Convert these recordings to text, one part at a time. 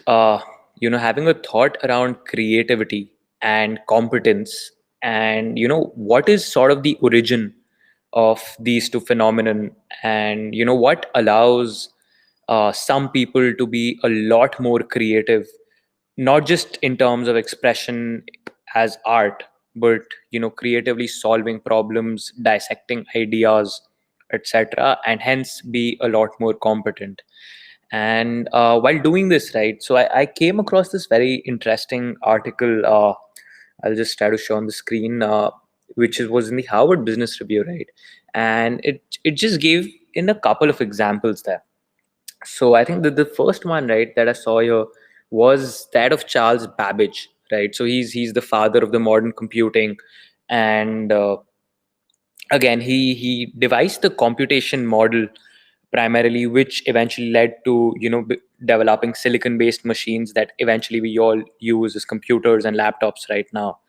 uh, having a thought around creativity and competence, and what is sort of the origin of these two phenomenon, and what allows some people to be a lot more creative, not just in terms of expression as art, but creatively solving problems, dissecting ideas, etc., and hence be a lot more competent. And while doing this, right, so I came across this very interesting article. I'll just try to show on the screen, was in the Harvard Business Review, right? And it just gave in a couple of examples there. So I think that the first one, right, that I saw here was that of Charles Babbage, right? So he's the father of the modern computing, and again he devised the computation model primarily, which eventually led to developing silicon based machines that eventually we all use as computers and laptops right now.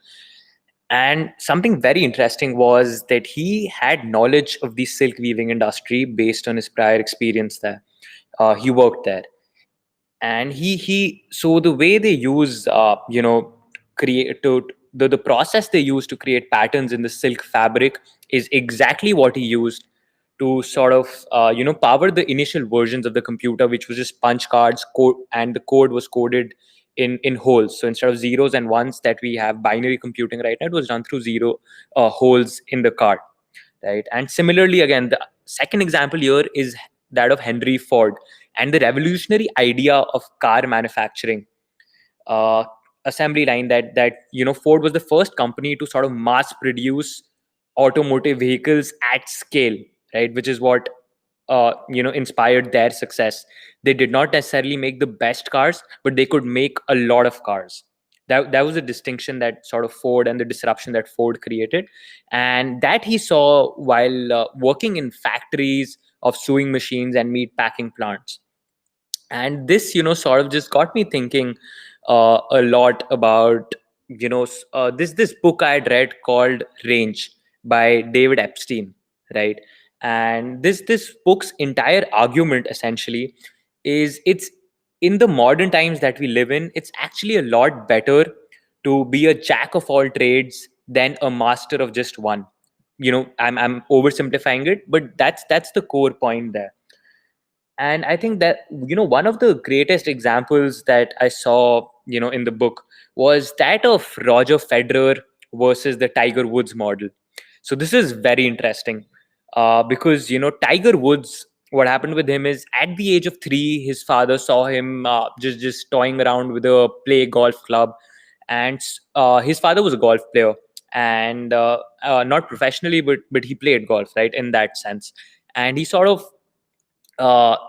And something very interesting was that he had knowledge of the silk weaving industry based on his prior experience there. He worked there, and he so the way they use create to the process they use to create patterns in the silk fabric is exactly what he used to sort of power the initial versions of the computer, which was just punch cards code, and the code was coded in holes. So instead of zeros and ones that we have binary computing right now, it was done through zero holes in the card, right? And similarly, again, the second example here is that of Henry Ford and the revolutionary idea of car manufacturing uh, assembly line, that Ford was the first company to sort of mass produce automotive vehicles at scale, right? Which is what inspired their success. They did not necessarily make the best cars, but they could make a lot of cars. That was a distinction that sort of Ford, and the disruption that Ford created, and that he saw while working in factories of sewing machines and meat packing plants. And this sort of just got me thinking a lot about this book I had read called Range by David Epstein, right? And this book's entire argument essentially is, it's in the modern times that we live in, it's actually a lot better to be a jack of all trades than a master of just one. I'm oversimplifying it, but that's the core point there. And I think that one of the greatest examples that I saw in the book was that of Roger Federer versus the Tiger Woods model. So this is very interesting, because Tiger Woods, what happened with him is, at the age of 3, his father saw him just toying around with a play golf club. And his father was a golf player, and not professionally, but he played golf, right, in that sense. And he sort of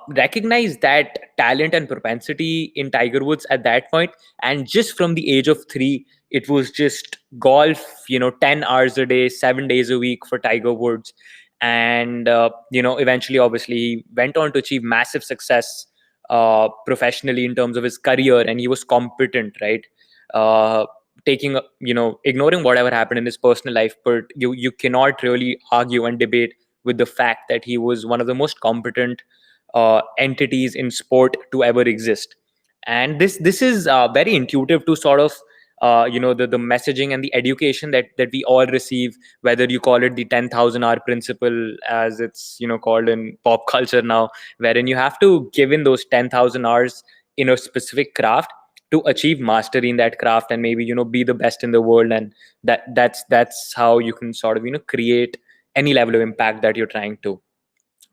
recognize that talent and propensity in Tiger Woods at that point. And just from the age of 3, it was just golf, 10 hours a day, 7 days a week for Tiger Woods. And, eventually, obviously, he went on to achieve massive success professionally in terms of his career, and he was competent, right? Taking, ignoring whatever happened in his personal life, but you cannot really argue and debate with the fact that he was one of the most competent entities in sport to ever exist. And this is very intuitive to sort of the messaging and the education that we all receive, whether you call it the 10,000 hour principle, as it's called in pop culture now, wherein you have to give in those 10,000 hours in a specific craft to achieve mastery in that craft, and maybe be the best in the world. And that's how you can sort of create any level of impact that you're trying to.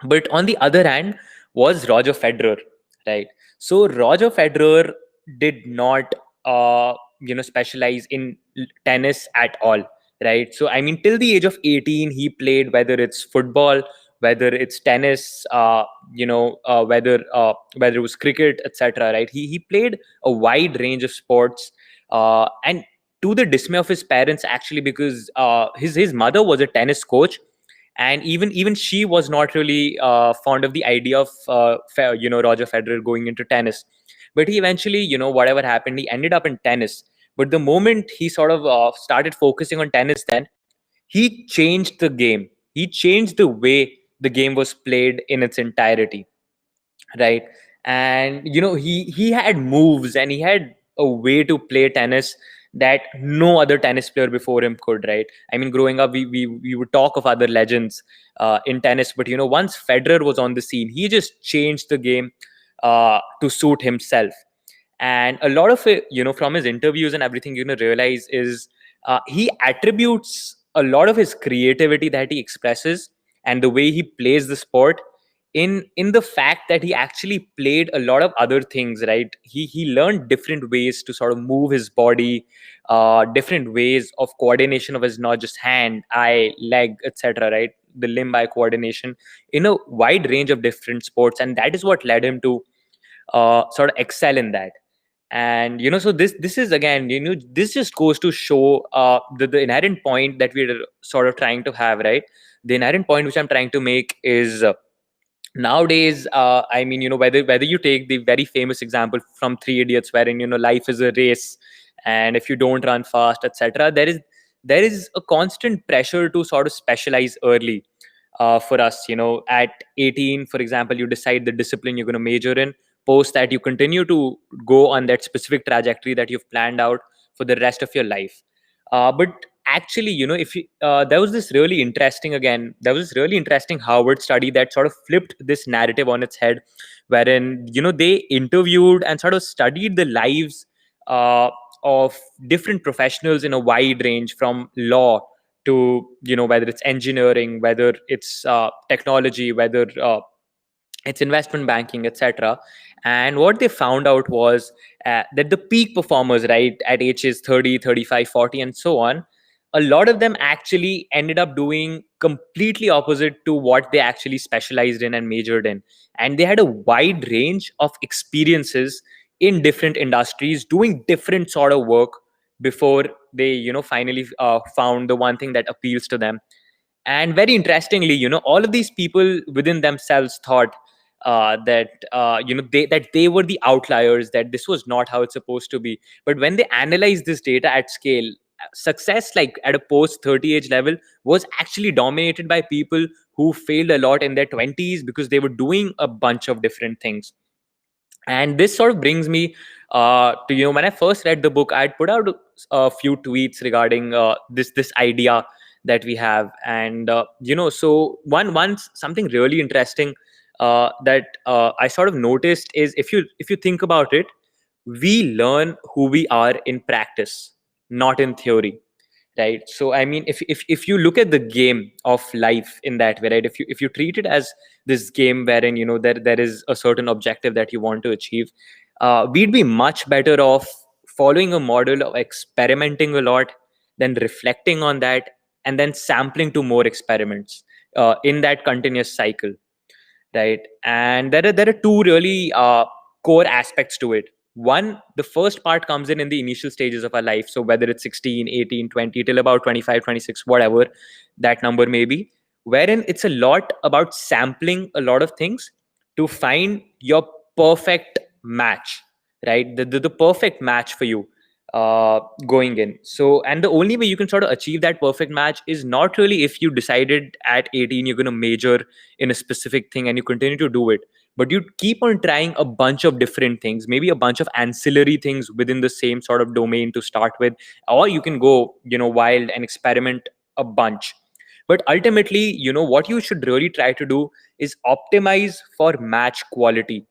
But on the other hand was Roger Federer, right? So Roger Federer did not specialize in tennis at all, right? So I mean, till the age of 18, he played, whether it's football, whether it's tennis, whether it was cricket, etc., right? He played a wide range of sports, and to the dismay of his parents, actually, because his mother was a tennis coach, and even she was not really fond of the idea of Roger Federer going into tennis. But he eventually, whatever happened, he ended up in tennis. But the moment he sort of started focusing on tennis, then he changed the game. He changed the way the game was played in its entirety, right? And he had moves, and he had a way to play tennis that no other tennis player before him could, right? I mean, growing up, we would talk of other legends in tennis, but once Federer was on the scene, he just changed the game to suit himself. And a lot of it, from his interviews and everything, realize is he attributes a lot of his creativity that he expresses and the way he plays the sport in the fact that he actually played a lot of other things, right? He learned different ways to sort of move his body, different ways of coordination of his, not just hand, eye, leg, etc., right? The limb eye coordination in a wide range of different sports, and that is what led him to sort of excel in that. And so this is, again, this just goes to show the inherent point that we're sort of trying to have, right? The inherent point which I'm trying to make is, nowadays, I mean, whether you take the very famous example from Three Idiots, wherein life is a race, and if you don't run fast, etc., there is a constant pressure to sort of specialize early. For us, at 18, for example, you decide the discipline you're going to major in. Post that, you continue to go on that specific trajectory that you've planned out for the rest of your life. But actually, if you there was this really interesting Harvard study that sort of flipped this narrative on its head, wherein they interviewed and sort of studied the lives uh, of different professionals in a wide range, from law to whether it's engineering, whether it's technology, whether it's investment banking, etc. And what they found out was that the peak performers, right, at ages 30, 35, 40, and so on, a lot of them actually ended up doing completely opposite to what they actually specialized in and majored in. And they had a wide range of experiences in different industries doing different sort of work before they finally found the one thing that appeals to them. And very interestingly, all of these people within themselves thought that they were the outliers, that this was not how it's supposed to be. But when they analyzed this data at scale, success, like at a post 30 age level, was actually dominated by people who failed a lot in their 20s because they were doing a bunch of different things. And this sort of brings me to when I first read the book, I had put out a few tweets regarding this idea that we have. And so once something really interesting that I sort of noticed is, if you think about it, we learn who we are in practice, not in theory, right? So I mean, if you look at the game of life in that way, right, if you treat it as this game wherein there is a certain objective that you want to achieve, we'd be much better off following a model of experimenting a lot, then reflecting on that, and then sampling to more experiments in that continuous cycle, right? And there are two really core aspects to it. One, the first part comes in the initial stages of our life, so whether it's 16, 18, 20, till about 25, 26, whatever that number may be, wherein it's a lot about sampling a lot of things to find your perfect match, right? The perfect match for you going in. So, and the only way you can sort of achieve that perfect match is not really if you decided at 18 you're going to major in a specific thing and you continue to do it, but you keep on trying a bunch of different things, maybe a bunch of ancillary things within the same sort of domain to start with, or you can go wild and experiment a bunch. But ultimately, what you should really try to do is optimize for match quality.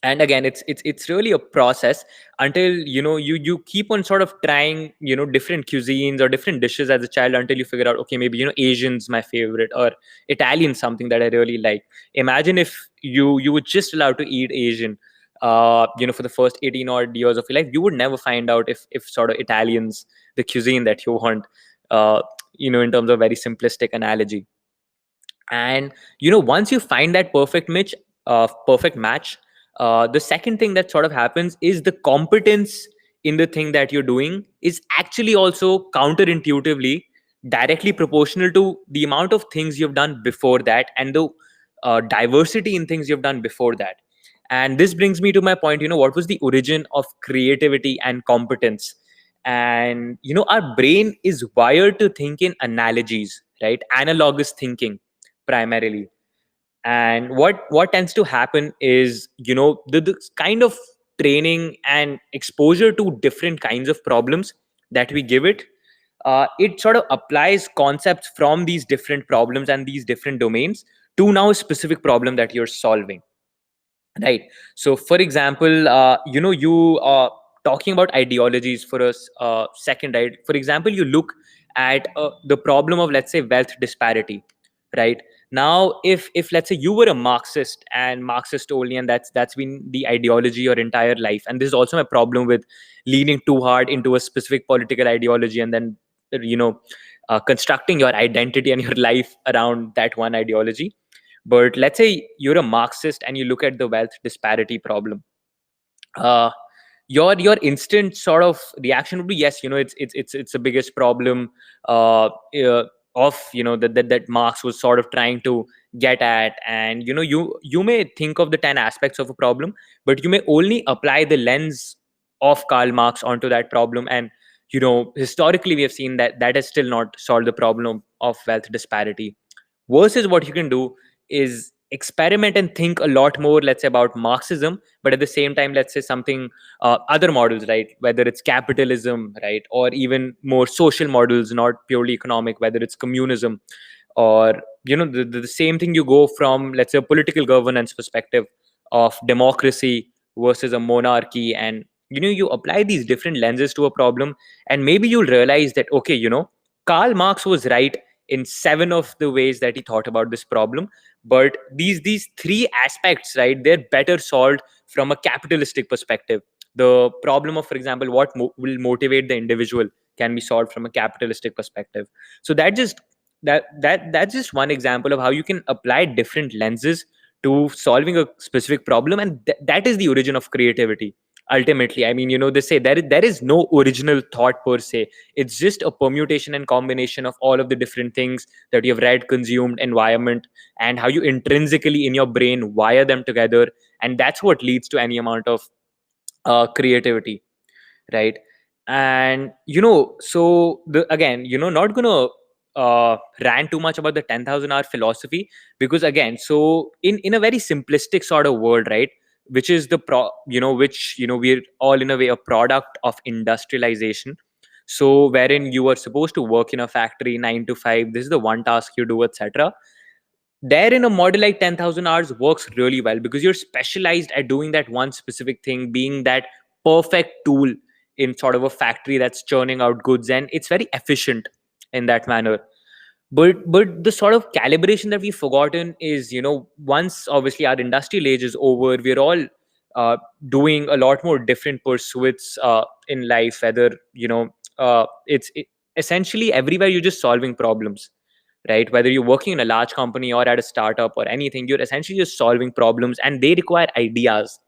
And again, it's really a process until you keep on sort of trying different cuisines or different dishes as a child, until you figure out, okay, maybe Asian's my favorite, or Italian something that I really like. Imagine if you were just allowed to eat Asian for the first 18 odd years of your life. You would never find out if sort of Italian's the cuisine that you want, uh in terms of very simplistic analogy. And once you find that perfect match, the second thing that sort of happens is the competence in the thing that you're doing is actually also counterintuitively directly proportional to the amount of things you've done before that, and the diversity in things you've done before that. And this brings me to my point, what was the origin of creativity and competence? And our brain is wired to think in analogies, right? Analogous thinking primarily. And what tends to happen is, the kind of training and exposure to different kinds of problems that we give it, it sort of applies concepts from these different problems and these different domains to now a specific problem that you're solving. Right. So, for example, you talking about ideologies for a second, right? For example, you look at the problem of, let's say, wealth disparity, right? Now, if let's say you were a Marxist and Marxist only, and that's been the ideology your entire life, and this is also a problem with leaning too hard into a specific political ideology and then, constructing your identity and your life around that one ideology. But let's say you're a Marxist and you look at the wealth disparity problem. Uh, your instant sort of reaction would be, yes, it's the biggest problem of, that Marx was sort of trying to get at. And you may think of the 10 aspects of a problem, but you may only apply the lens of Karl Marx onto that problem. And historically we have seen that that has still not solved the problem of wealth disparity. Versus what you can do is experiment and think a lot more, let's say, about Marxism, but at the same time, let's say something, other models, right? Whether it's capitalism, right? Or even more social models, not purely economic, whether it's communism, or the same thing. You go from, let's say, a political governance perspective of democracy versus a monarchy, and you apply these different lenses to a problem, and maybe you'll realize that, okay, Karl Marx was right in 7 of the ways that he thought about this problem, but these 3 aspects, right, they're better solved from a capitalistic perspective. The problem of, for example, what will motivate the individual can be solved from a capitalistic perspective. So that's just one example of how you can apply different lenses to solving a specific problem, and that is the origin of creativity. Ultimately, I mean, they say there is no original thought per se. It's just a permutation and combination of all of the different things that you've read, consumed, environment, and how you intrinsically in your brain wire them together, and that's what leads to any amount of creativity, right? And so the again, not gonna rant too much about the 10,000 hour philosophy, because again, so in a very simplistic sort of world, right, which is the which we're all in a way a product of industrialization. So wherein you are supposed to work in a factory 9 to 5, this is the one task you do, etc. There, in a model like 10,000 hours works really well because you're specialized at doing that one specific thing, being that perfect tool in sort of a factory that's churning out goods, and it's very efficient in that manner. But the sort of calibration that we've forgotten is, once obviously our industrial age is over, we're all doing a lot more different pursuits in life, whether essentially everywhere you're just solving problems, right? Whether you're working in a large company or at a startup or anything, you're essentially just solving problems, and they require ideas.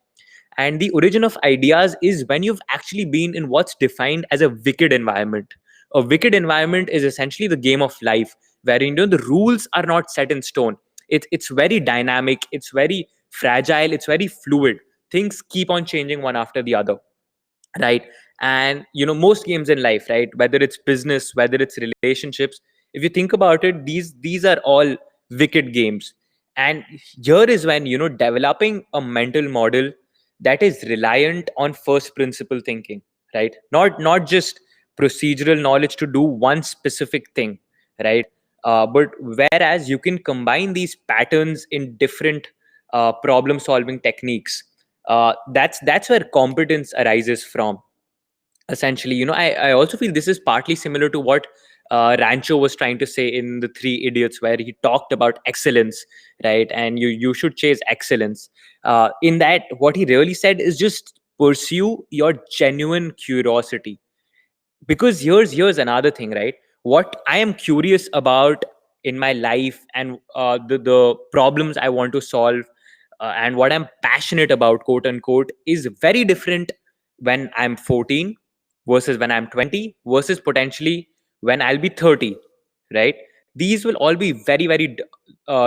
And the origin of ideas is when you've actually been in what's defined as a wicked environment. A wicked environment is essentially the game of life, where the rules are not set in stone. It's very dynamic, it's very fragile, it's very fluid. Things keep on changing one after the other, right? And most games in life, right, whether it's business, whether it's relationships, if you think about it, these are all wicked games. And here is when developing a mental model that is reliant on first principle thinking, right? Not just procedural knowledge to do one specific thing, right? But whereas you can combine these patterns in different problem solving techniques, that's where competence arises from. Essentially, I also feel this is partly similar to what Rancho was trying to say in The Three Idiots, where he talked about excellence, right? And you should chase excellence. In that, what he really said is just pursue your genuine curiosity. Because here's another thing, right? What I am curious about in my life, and the problems I want to solve, and what I'm passionate about, quote unquote, is very different when I'm 14 versus when I'm 20 versus potentially when I'll be 30, right? These will all be very, very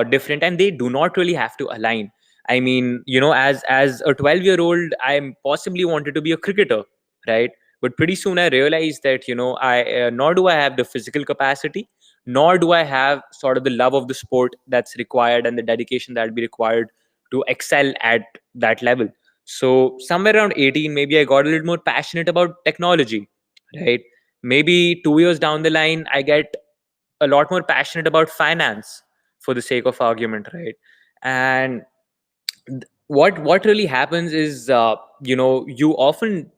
different, and they do not really have to align. I mean, as a 12-year-old, I possibly wanted to be a cricketer, right? But pretty soon I realized that I nor do I have the physical capacity, nor do I have sort of the love of the sport that's required and the dedication that'll be required to excel at that level. So somewhere around 18, maybe I got a little more passionate about technology, right? Maybe 2 years down the line, I get a lot more passionate about finance for the sake of argument, right? And what really happens is, you often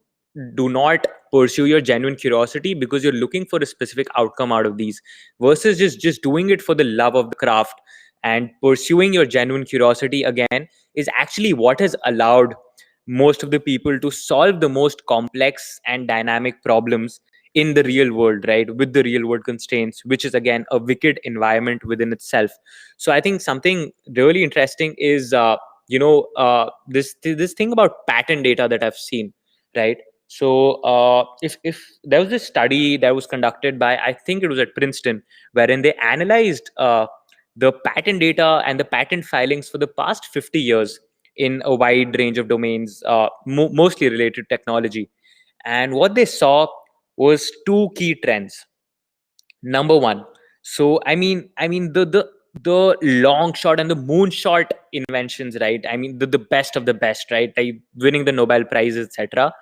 do not pursue your genuine curiosity because you're looking for a specific outcome out of these, versus just doing it for the love of the craft. And pursuing your genuine curiosity, again, is actually what has allowed most of the people to solve the most complex and dynamic problems in the real world, right, with the real world constraints, which is again a wicked environment within itself. So I think something really interesting is, this thing about pattern data that I've seen, right? So if there was this study that was conducted by, I think it was at Princeton, wherein they analyzed the patent data and the patent filings for the past 50 years in a wide range of domains, mostly related to technology. And what they saw was two key trends. Number one, so I mean the long shot and the moonshot inventions, right? I mean the best of the best, right? Like winning the Nobel prizes, etc.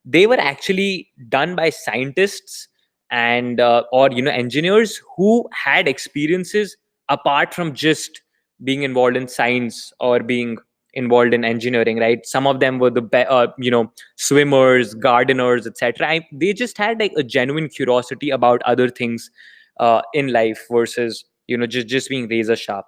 They were actually done by scientists and or engineers who had experiences apart from just being involved in science or being involved in engineering, right? Some of them were swimmers, gardeners, etc. They just had like a genuine curiosity about other things in life versus just being razor sharp.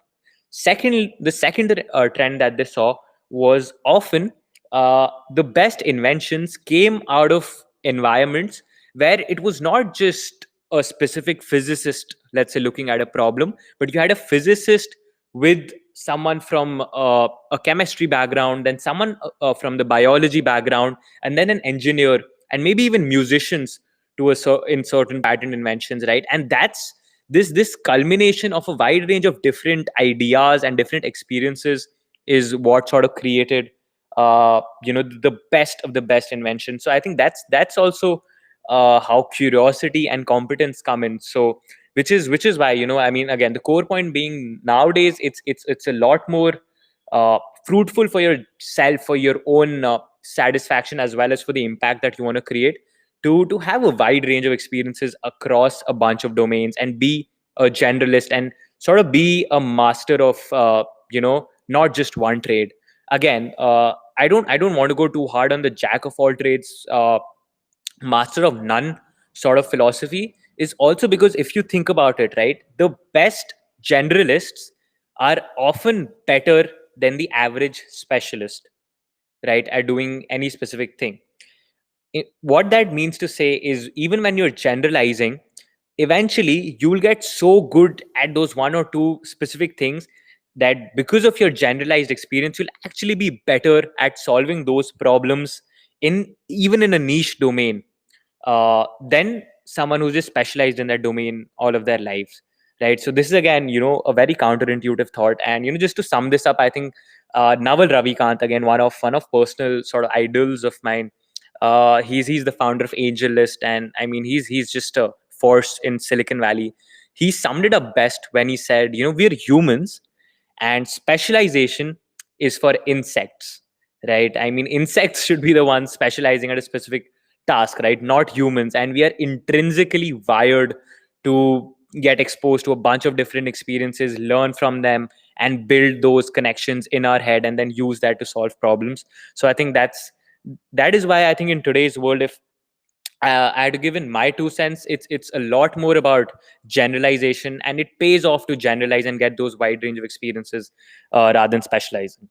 The second trend that they saw was often the best inventions came out of environments where it was not just a specific physicist, let's say, looking at a problem, but you had a physicist with someone from a chemistry background, and someone from the biology background, and then an engineer, and maybe even musicians in certain patent inventions, right? And that's this culmination of a wide range of different ideas and different experiences is what sort of created the best of the best invention. So I think that's also how curiosity and competence come in. So which is why, I mean, again, the core point being, nowadays it's a lot more fruitful for yourself, for your own satisfaction, as well as for the impact that you want to create, to have a wide range of experiences across a bunch of domains and be a generalist and sort of be a master of not just one trade. Again, I don't want to go too hard on the jack of all trades, master of none sort of philosophy, is also because if you think about it, right, the best generalists are often better than the average specialist, right, at doing any specific thing. What that means to say is, even when you're generalizing, eventually you'll get so good at those one or two specific things that because of your generalized experience, you'll actually be better at solving those problems in even in a niche domain than someone who's just specialized in that domain all of their lives, right? So this is, again, a very counterintuitive thought. And just to sum this up, I think Naval Ravikant, again, one of personal sort of idols of mine. He's the founder of AngelList, and I mean he's just a force in Silicon Valley. He summed it up best when he said, we're humans, and specialization is for insects, right? I mean, insects should be the ones specializing at a specific task, right? Not humans. And we are intrinsically wired to get exposed to a bunch of different experiences, learn from them, and build those connections in our head, and then use that to solve problems. So I think that is why I think in today's world, if I had to give in my 2 cents, it's a lot more about generalization, and it pays off to generalize and get those wide range of experiences rather than specializing.